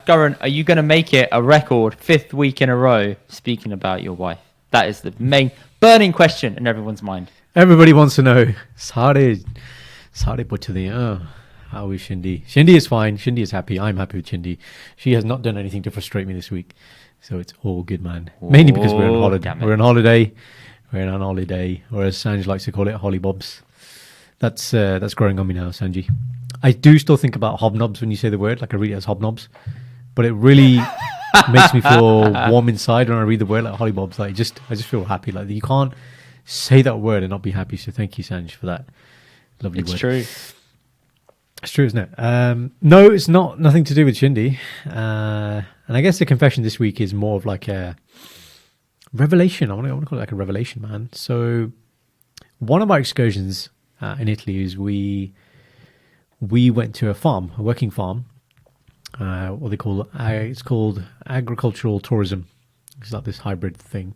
Gurren, are you going to make it a record 5th week in a row speaking about your wife? That is the main burning question in everyone's mind. Everybody wants to know. Sare Pochade. How is Shindy? Shindy is fine. Shindy is happy. I'm happy with Shindy. She has not done anything to frustrate me this week. So it's all good, man. Mainly because we're on holiday. We're on holiday. We're on holiday. Or as Sanj likes to call it, hollybobs. That's growing on me now, Sanji. I do still think about hobnobs when you say the word. Like I read it as hobnobs. But it really makes me feel warm inside when I read the word like hollybobs. Like I just feel happy. Like you can't say that word and not be happy. So thank you, Sanj, for that lovely word. It's true. It's true, isn't it? No, it's not. Nothing to do with Shindy. And I guess the confession this week is more of like a revelation. I want to call it like a revelation, man. So one of our excursions in Italy is we went to a working farm. What they call it's called agricultural tourism. It's like this hybrid thing.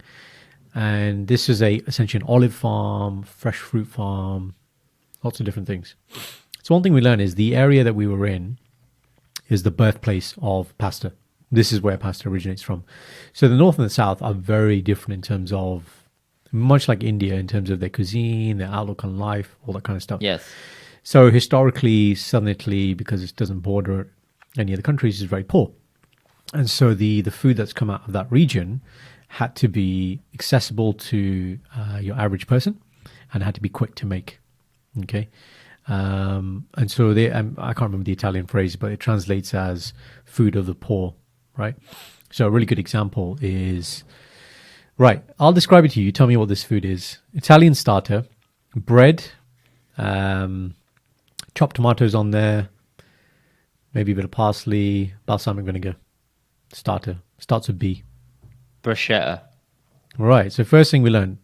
And this is essentially an olive farm, fresh fruit farm, lots of different things. So one thing we learned is the area that we were in is the birthplace of pasta. This is where pasta originates from. So the north and the south are very different in terms of, much like India, in terms of their cuisine, their outlook on life, all that kind of stuff. Yes. So historically, southern Italy, because it doesn't border any other countries, is very poor. And so the food that's come out of that region had to be accessible to your average person and had to be quick to make. Okay. And so I can't remember the Italian phrase, but it translates as food of the poor, right? So a really good example is, right, I'll describe it to you. You tell me what this food is. Italian starter, bread, chopped tomatoes on there, maybe a bit of parsley, balsamic vinegar. Starter. Starts with B. Bruschetta. Right. So first thing we learned,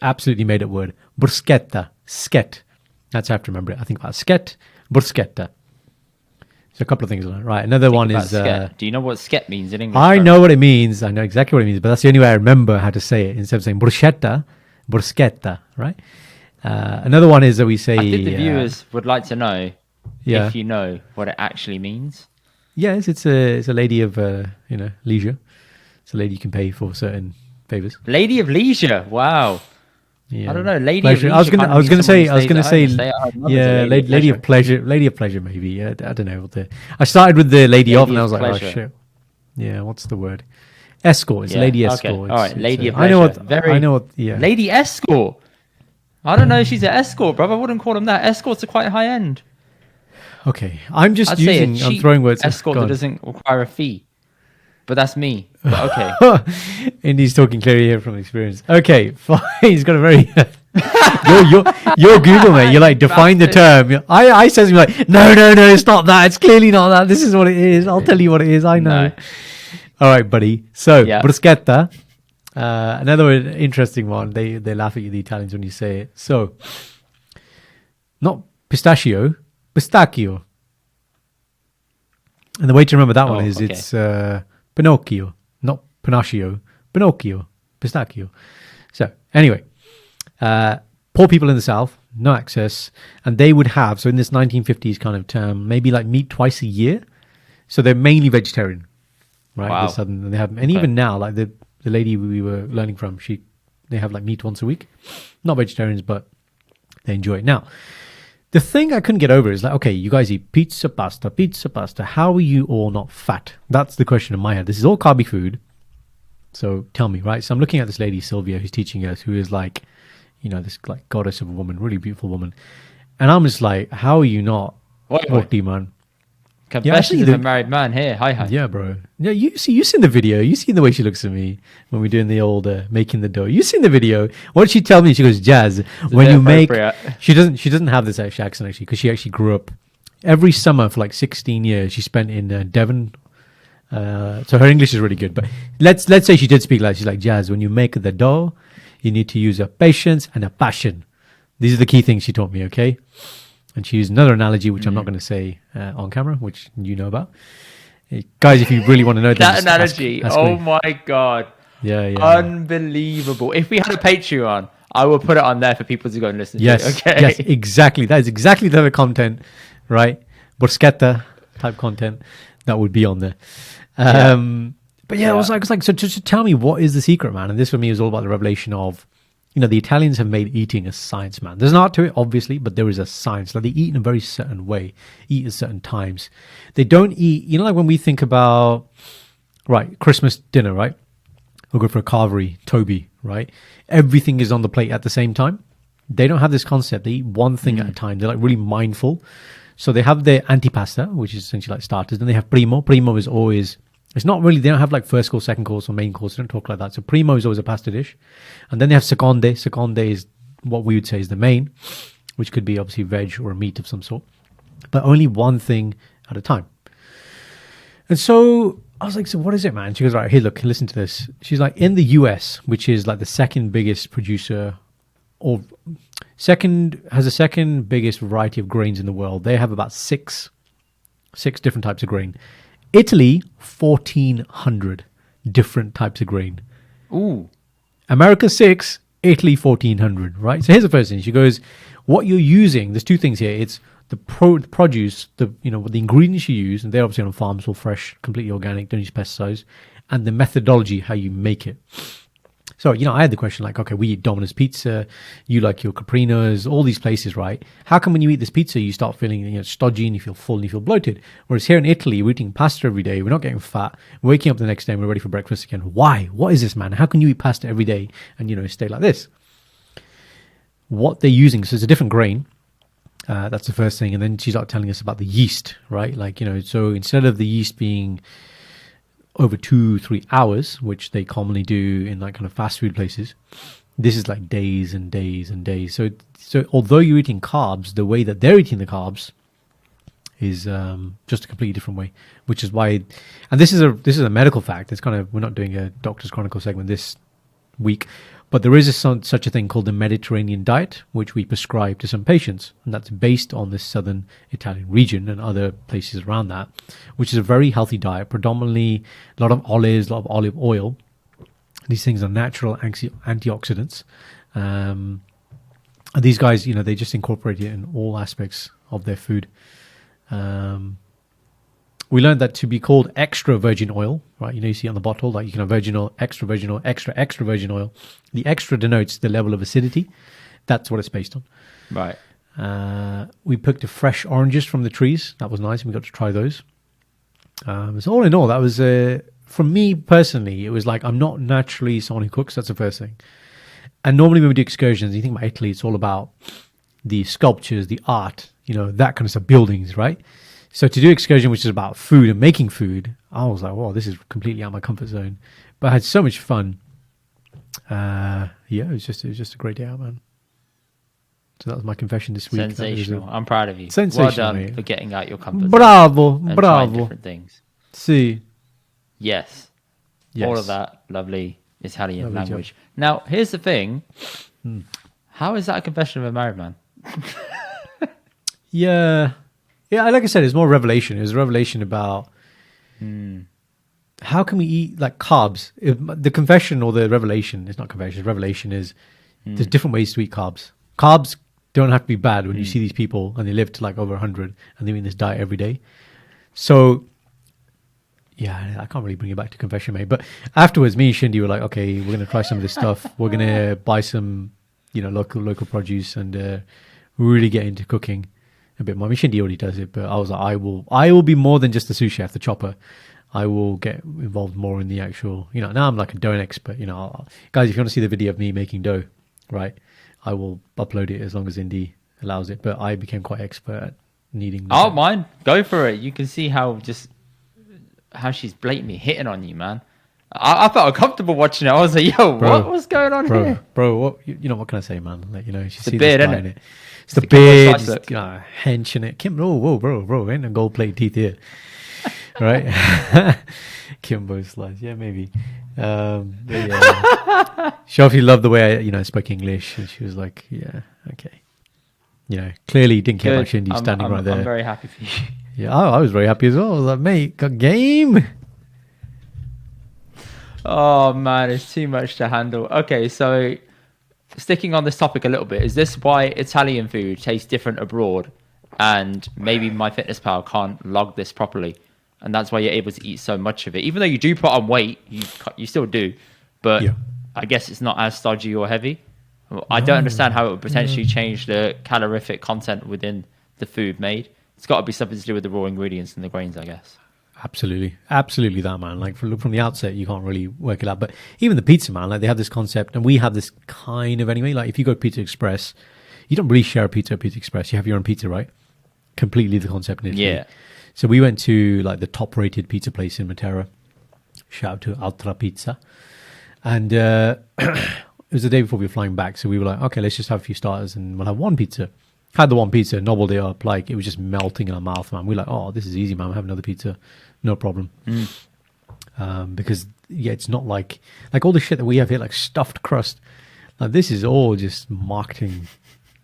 absolutely made up word, bruschetta, sket. That's how I have to remember it. I think about sket, bruschetta. So a couple of things I learned. Right. Another one is... Do you know what sket means in English? I know what it means. I know exactly what it means, but that's the only way I remember how to say it. Instead of saying bruschetta, bruschetta, right? Another one is that we say... I think the viewers would like to know if you know what it actually means. Yes, it's a lady of leisure. It's a lady you can pay for certain favors. Lady of leisure. Wow. Yeah. I don't know. Lady pleasure. of leisure. I was gonna say. Yeah, lady of pleasure. Lady of pleasure, maybe. Yeah, I don't know. I started with the lady of, and I was like, pleasure. Oh shit. Yeah, what's the word? Escort. It's lady escort. Okay. All right, lady of pleasure. I know what. Yeah. Lady escort. I don't know if she's an escort, bro. I wouldn't call them that. Escorts are quite high end. Okay, I'm just I'm throwing words. Escort that doesn't require a fee. But that's me. But okay. Indy's talking clearly here from experience. Okay, fine. He's got a very... you're Google, mate. You're like, define the term. I says, like, no, it's not that. It's clearly not that. This is what it is. I'll tell you what it is. I know. No. All right, buddy. So, bruschetta. Another interesting one. They laugh at you, the Italians, when you say it. So, not pistachio, pistacchio. And the way to remember that one is it's... Pinocchio, not Pinocchio, Pinocchio, pistachio. So anyway, poor people in the South, no access, and they would have, so in this 1950s kind of term, maybe like meat twice a year. So they're mainly vegetarian, right? Wow. And they have, and even now, like the lady we were learning from, they have like meat once a week. Not vegetarians, but they enjoy it. Now, the thing I couldn't get over is like, okay, you guys eat pizza, pasta. How are you all not fat? That's the question in my head. This is all carby food. So tell me, right? So I'm looking at this lady, Sylvia, who's teaching us, who is like, this like goddess of a woman, really beautiful woman. And I'm just like, how are you not healthy, man? Confessions of a married man here. Hi. Yeah, bro. Yeah, you've seen the video. You've seen the way she looks at me when we're doing the old making the dough. You've seen the video. What did she tell me? She goes, Jazz, when you make... She doesn't have this actual accent, actually, because she actually grew up... Every summer for like 16 years, she spent in Devon. So her English is really good. But let's say she did speak like... She's like, Jazz, when you make the dough, you need to use a patience and a passion. These are the key things she taught me, okay? And she used another analogy, which I'm not going to say on camera, which you know about. Guys, if you really want to know that analogy, ask oh my God. Yeah. Unbelievable. If we had a Patreon, I will put it on there for people to go and listen to. Okay. Yes, exactly. That is exactly the type of content, right? Bruschetta type content that would be on there. But yeah, I was like, so just tell me what is the secret, man? And this for me is all about the revelation of, the Italians have made eating a science, man. There's an art to it, obviously, but there is a science. Like they eat in a very certain way, eat at certain times. They don't eat, like when we think about, right, Christmas dinner, right? We'll go for a carvery, Toby, right? Everything is on the plate at the same time. They don't have this concept. They eat one thing at a time. They're like really mindful. So they have their antipasta, which is essentially like starters. Then they have primo. Primo is always, it's not really, they don't have like first course, second course, or main course. They don't talk like that. So primo is always a pasta dish. And then they have seconde. Seconde is what we would say is the main, which could be obviously veg or a meat of some sort, but only one thing at a time. And so I was like, so what is it, man? She goes, all right, here, look, listen to this. She's like, in the US, which is like the second biggest producer or has the second biggest variety of grains in the world. They have about six different types of grain. Italy, 1,400 different types of grain. Ooh. America, 6, Italy, 1,400, right? So here's the first thing. She goes, what you're using, there's two things here. It's the produce, the ingredients you use, and they're obviously on farms, all fresh, completely organic, don't use pesticides, and the methodology, how you make it. So, I had the question like, okay, we eat Domino's Pizza, you like your Caprinos, all these places, right? How come when you eat this pizza, you start feeling stodgy and you feel full and you feel bloated? Whereas here in Italy, we're eating pasta every day. We're not getting fat. We're waking up the next day and we're ready for breakfast again. Why? What is this, man? How can you eat pasta every day and, stay like this? What they're using, so it's a different grain. That's the first thing. And then she started telling us about the yeast, right? Like, so instead of the yeast being over 2-3 hours, which they commonly do in like kind of fast food places, this is like days and days and days. So although you're eating carbs, the way that they're eating the carbs is just a completely different way, which is why, and this is a medical fact. It's kind of, we're not doing a Doctor's Chronicle segment this week, but there is such a thing called the Mediterranean diet, which we prescribe to some patients, and that's based on this southern Italian region and other places around that, which is a very healthy diet, predominantly a lot of olives, a lot of olive oil. These things are natural antioxidants. And these guys, they just incorporate it in all aspects of their food. We learned that to be called extra virgin oil, right? You see on the bottle, like you can have virgin oil, extra extra virgin oil. The extra denotes the level of acidity. That's what it's based on. Right. We picked the fresh oranges from the trees. That was nice, and we got to try those. So all in all, that was, for me personally, it was like, I'm not naturally someone who cooks. That's the first thing. And normally when we do excursions, you think about Italy, it's all about the sculptures, the art, that kind of stuff, buildings, right? So to do excursion, which is about food and making food, I was like, wow, this is completely out of my comfort zone. But I had so much fun. It was just a great day out, man. So that was my confession this week. Sensational. I'm proud of you. Sensational, well done mate. For getting out your comfort zone. Bravo. And trying different things. See. Yes. All of that lovely Italian language. Job. Now, here's the thing. How is that a confession of a married man? Yeah, like I said, it's more revelation. It was a revelation about how can we eat like carbs. The confession or the revelation is not confession. Revelation is there's different ways to eat carbs. Carbs don't have to be bad when you see these people and they live to like over 100 and they're eating this diet every day. So, yeah, I can't really bring it back to confession, mate. But afterwards, me and Shindy were like, okay, we're going to try some of this stuff. We're going to buy some, local produce and really get into cooking a bit more. I mean, Shindy already does it, but I was like, I will be more than just the sous chef, the chopper. I will get involved more in the actual, now I'm like a dough expert, guys, if you want to see the video of me making dough, right, I will upload it as long as Indy allows it, but I became quite expert at kneading. Oh, mine. Go for it. You can see how she's blatantly hitting on you, man. I felt uncomfortable watching it. I was like, yo, what's going on here? Bro, what what can I say, man? Like, she sees beard, this guy isn't in it? It's the beard, hench in it. Kim, whoa, bro, ain't no gold plate teeth here. Right? Kimbo slice, yeah, maybe. But yeah. She obviously loved the way I, spoke English, and she was like, yeah, okay. Clearly didn't care about Shindy standing right there. I'm very happy for you. Yeah, I was very happy as well. I was like, mate, got game. Oh man, it's too much to handle. Okay, so sticking on this topic a little bit, is this why Italian food tastes different abroad? And maybe MyFitnessPal can't log this properly. and that's why you're able to eat so much of it. Even though you do put on weight, you still do, but Yeah. I guess it's not as stodgy or heavy. I don't understand how it would potentially change the calorific content within the food made. It's got to be something to do with the raw ingredients and the grains, I guess. Absolutely, absolutely that, man. Like from the outset, you can't really work it out. But even the pizza, man, like they have this concept, and we have this kind of anyway. Like if you go to Pizza Express, you don't really share a pizza at Pizza Express. You have your own pizza, right? Completely the concept in Italy. Yeah. So we went to like the top-rated pizza place in Matera. Shout out to Altra Pizza, and it was the day before we were flying back. So we were like, okay, let's just have a few starters, and we'll have one pizza. Had the one pizza, nobbled it up, like it was just melting in our mouth, man. We're like, oh, this is easy, man. We'll have another pizza, no problem. Because yeah, it's not like all the shit that we have here, like stuffed crust. Like this is all just marketing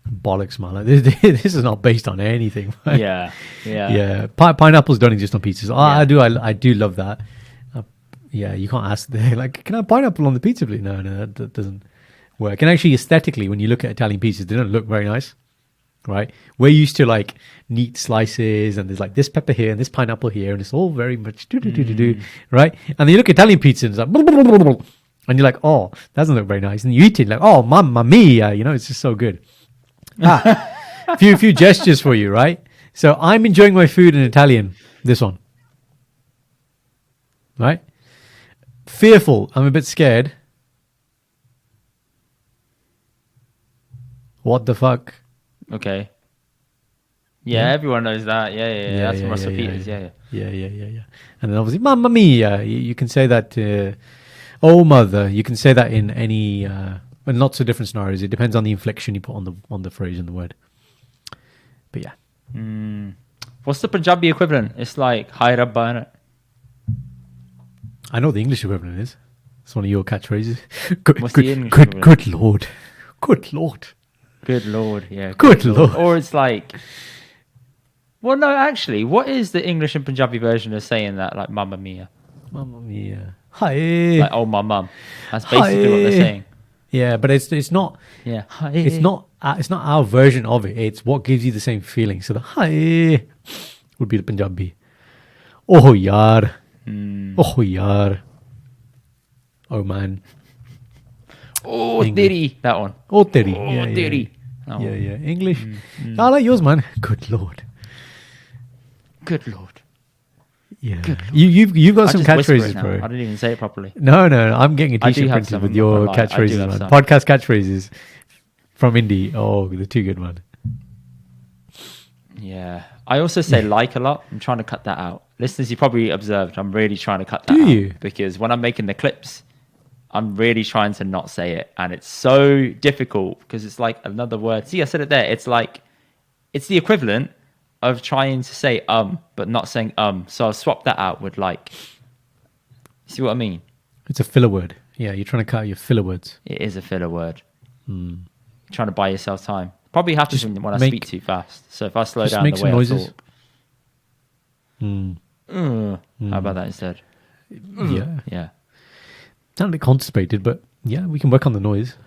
bollocks, man. Like this is not based on anything. Right? Yeah. Pineapples don't exist on pizzas. I do love that. Yeah, you can't ask. Like, can I have pineapple on the pizza, please? No, that doesn't work. And actually, aesthetically, when you look at Italian pizzas, they don't look very nice. Right, we're used to like neat slices, and there's like this pepper here and this pineapple here, and it's all very much right. And then you look at Italian pizza, and it's like, and you're like, oh, that doesn't look very nice. And you eat it like, oh, mamma mia, you know, it's just so good. Few gestures for you, right? So I'm enjoying my food in Italian. This one, right? Fearful. I'm a bit scared. What the fuck? Okay. Yeah, everyone knows that. Yeah. That's from Russell Peters. Yeah. And then obviously, Mamma Mia. You can say that. Oh, mother. You can say that in any, in lots of different scenarios. It depends on the inflection you put on the phrase and the word. But yeah. What's the Punjabi equivalent? It's like Hi Rabba. I know what the English equivalent is. It's one of your catchphrases. What's the English good Lord. Good Lord. Good Lord, yeah. Good Lord. Or it's like, well, no, actually, what is the English and Punjabi version of saying that? Like, Mamma Mia. Mamma Mia. Hi. Like, oh, my mum. That's basically what they're saying. Yeah, but it's not. Yeah. Hi. It's not our version of it. It's what gives you the same feeling. So the hi would be the Punjabi. Oh yaar. Oh yaar. Oh man. Oh, Diddy. That one. Oh, Diddy. Oh, Yeah. Diddy. Yeah. English. I like yours, man. Good Lord. Good Lord. Yeah. You've got some catchphrases, bro. I didn't even say it properly. No. I'm getting a t-shirt printed some, with your I do catchphrases, have man. some. Podcast catchphrases from Indy. Oh, they're too good, man. Yeah. I also say like a lot. I'm trying to cut that out. Listeners, you probably observed I'm really trying to cut that Do out. you? Because when I'm making the clips, I'm really trying to not say it. And it's so difficult because it's like another word. See, I said it there. It's like, it's the equivalent of trying to say but not saying So I'll swap that out with like. See what I mean? It's a filler word. Yeah, you're trying to cut out your filler words. It is a filler word. Trying to buy yourself time. Probably happens when I speak too fast. So if I slow down make the some way noises. I talk. How about that instead? Yeah. Yeah. Sound a bit constipated, but yeah, we can work on the noise.